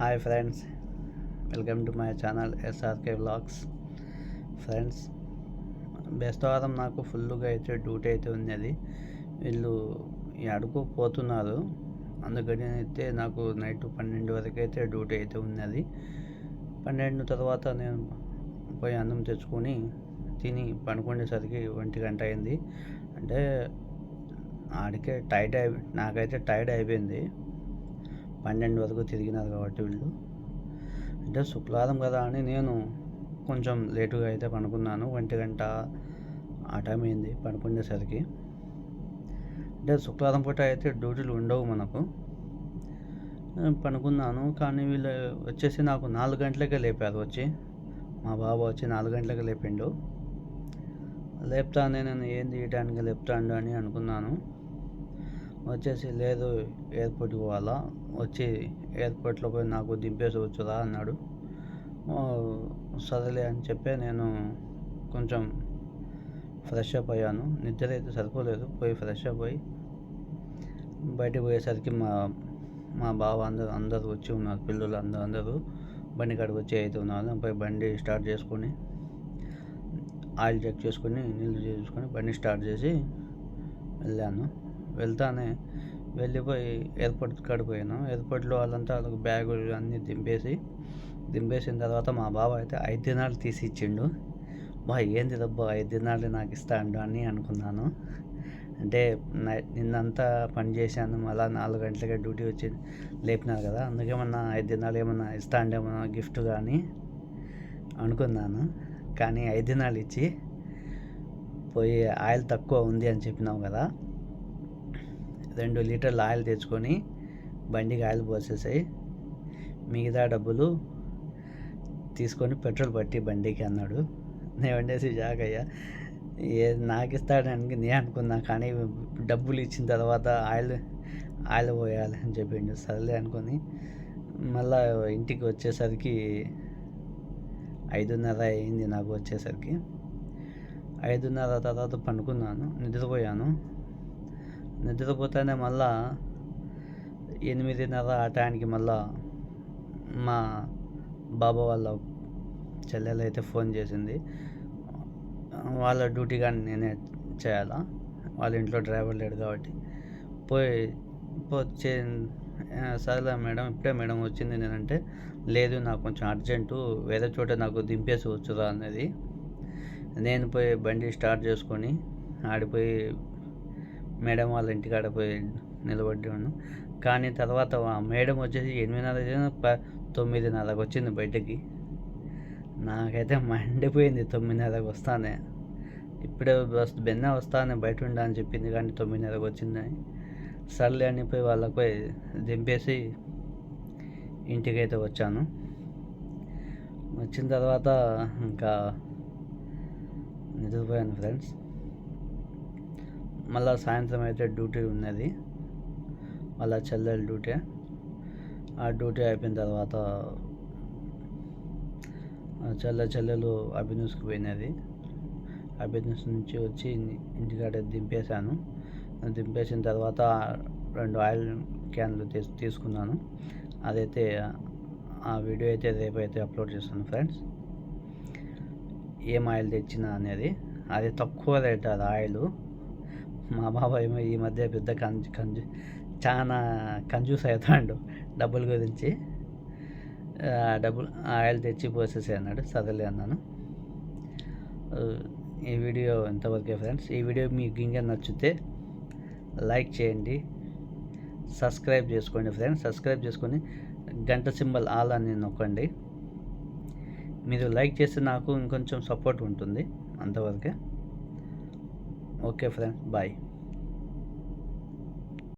Hi friends, welcome to my channel SRK vlogs. Friends, బేస్తవారం నాకు ఫుల్గా అయితే డ్యూటీ అయితే ఉన్నది. వీళ్ళు ఈ అడుగు పోతున్నారు, అందుకని అయితే నాకు నైట్ 12 వరకు అయితే డ్యూటీ అయితే ఉన్నది. 12 తర్వాత నేను పోయి అన్నం తెచ్చుకొని తిని పనుకునేసరికి 1 గంట అయింది. అంటే ఆడికే నాకైతే టైర్డ్ అయిపోయింది. 12 వరకు తిరిగినారు కాబట్టి వీళ్ళు. అంటే శుక్రవారం కదా అని నేను కొంచెం లేటుగా అయితే పనుకున్నాను. 1 గంట ఆ టైం అయింది పనుకునేసరికి. అంటే శుక్రవారం పూట అయితే డ్యూటీలు ఉండవు మనకు. పనుకున్నాను, కానీ వీళ్ళు వచ్చేసి నాకు 4 గంటలకే లేపారు. మా బాబు వచ్చి 4 గంటలకే లేపిండు. లేపుతానే నేను ఏంది ఈ టైంకి లేపుతాడు అని అనుకున్నాను. వచ్చేసి లేదు, ఎయిర్పోర్ట్కి పోవాలా, వచ్చి ఎయిర్పోర్ట్లో పోయి నాకు దింపేసి వచ్చురా అన్నాడు. సరేలే అని చెప్పి నేను కొంచెం ఫ్రెష్ అప్ అయ్యాను. నిద్ర అయితే సరిపోలేదు. పోయి ఫ్రెష్ అప్ అయ్యి బయటకు పోయేసరికి మా బావ అందరూ వచ్చి ఉన్నారు. పిల్లలు అందరూ బండి కాడికి వచ్చి అయితే ఉన్నారు. పోయి బండి స్టార్ట్ చేసుకొని ఆయిల్ చెక్ చేసుకొని నీళ్ళు చేసుకొని బండి స్టార్ట్ చేసి వెళ్ళాను. వెళ్ళిపోయి ఎయిర్పోర్ట్ కాడికి పోయాను. ఎయిర్పోర్ట్లో వాళ్ళంతా బ్యాగులు అన్నీ దింపేసిన తర్వాత మా బావ అయితే 5 దినాలు తీసి ఇచ్చిండు. ఏంది దబ్బా 5 దినాలు నాకు ఇస్తాడు అని అనుకున్నాను. అంటే నిన్నంతా పని చేశాను, మళ్ళీ 4 గంటలకే డ్యూటీ వచ్చి లేపినారు కదా, అందుకేమన్నా 5 దినాలు ఏమన్నా ఇస్తాండేమన్నా గిఫ్ట్ కానీ అనుకున్నాను. కానీ 5 దినాలు ఇచ్చి పోయి ఆయిల్ తక్కువ ఉంది అని చెప్పినావు కదా, 2 లీటర్ల ఆయిల్ తెచ్చుకొని బండికి ఆయిల్ పోసేసాయి, మిగతా డబ్బులు తీసుకొని పెట్రోల్ పట్టి బండికి అన్నాడు. నేను వండేసి షాక్ అయ్యా. నాకు ఇస్తాడానికి నేను అనుకున్నా, కానీ డబ్బులు ఇచ్చిన తర్వాత ఆయిల్ పోయాలి అని చెప్పిండు. సరేలే అనుకొని మళ్ళా ఇంటికి వచ్చేసరికి 5:30 అయింది. నాకు వచ్చేసరికి 5:30 తర్వాత పనుకున్నాను, నిద్రపోతానే మళ్ళా 8:30 ఆ టైంకి మళ్ళా మా బాబా వాళ్ళ చెల్లెలు అయితే ఫోన్ చేసింది. వాళ్ళ డ్యూటీ కానీ నేనే చేయాలా, వాళ్ళ ఇంట్లో డ్రైవర్ లేడు కాబట్టి వచ్చే సరేలే మేడం, ఇప్పుడే మేడం వచ్చింది. నేనంటే లేదు, నాకు కొంచెం అర్జెంటు, వేరే చోట నాకు దింపేసి వచ్చురా అనేది. నేను పోయి బండి స్టార్ట్ చేసుకొని ఆడిపోయి మేడం వాళ్ళ ఇంటికాడ పోయి నిలబడ్డాను. కానీ తర్వాత మేడం వచ్చేసి 8:30 9:30కి వచ్చింది బయటకి. నాకైతే మండిపోయింది. 9:30కి వస్తానే, ఇప్పుడే బెన్న వస్తానే బయట ఉండా అని చెప్పింది, కానీ 9:30కి వచ్చిందని. సర్లే అని పోయి వాళ్ళకి పోయి దింపేసి ఇంటికైతే వచ్చాను. వచ్చిన తర్వాత ఇంకా నిద్రపోయాను ఫ్రెండ్స్. మళ్ళీ సాయంత్రం అయితే డ్యూటీ ఉన్నది, వాళ్ళ చెల్లెలు డ్యూటీ. ఆ డ్యూటీ అయిపోయిన తర్వాత చెల్లెలు అభినూస్కి పోయినది. అభినూస్ నుంచి వచ్చి ఇంటికాడ దింపేశాను. దింపేసిన తర్వాత 2 ఆయిల్ క్యాన్లు తీసుకున్నాను. అదైతే ఆ వీడియో అయితే రేపైతే అప్లోడ్ చేస్తాను ఫ్రెండ్స్. ఏం ఆయిల్ తెచ్చినా అనేది, అది తక్కువ రేట్ అది ఆయిల్. మా బాబాయ్ ఏమో ఈ మధ్య పెద్ద చాలా కంజూస్ అవుతాడు డబ్బుల గురించి. ఆయిల్ తెచ్చి పోసేసే అన్నాడు. సరేలే అన్నాను. ఈ వీడియో ఎంతవరకే ఫ్రెండ్స్. ఈ వీడియో మీకు ఇంకా నచ్చితే లైక్ చేయండి, సబ్స్క్రైబ్ చేసుకోండి ఫ్రెండ్స్. సబ్స్క్రైబ్ చేసుకొని గంట సింబల్ ఆల్ అని నొక్కండి. మీరు లైక్ చేస్తే నాకు ఇంకొంచెం సపోర్ట్ ఉంటుంది. అంతవరకే. Okay friends, bye.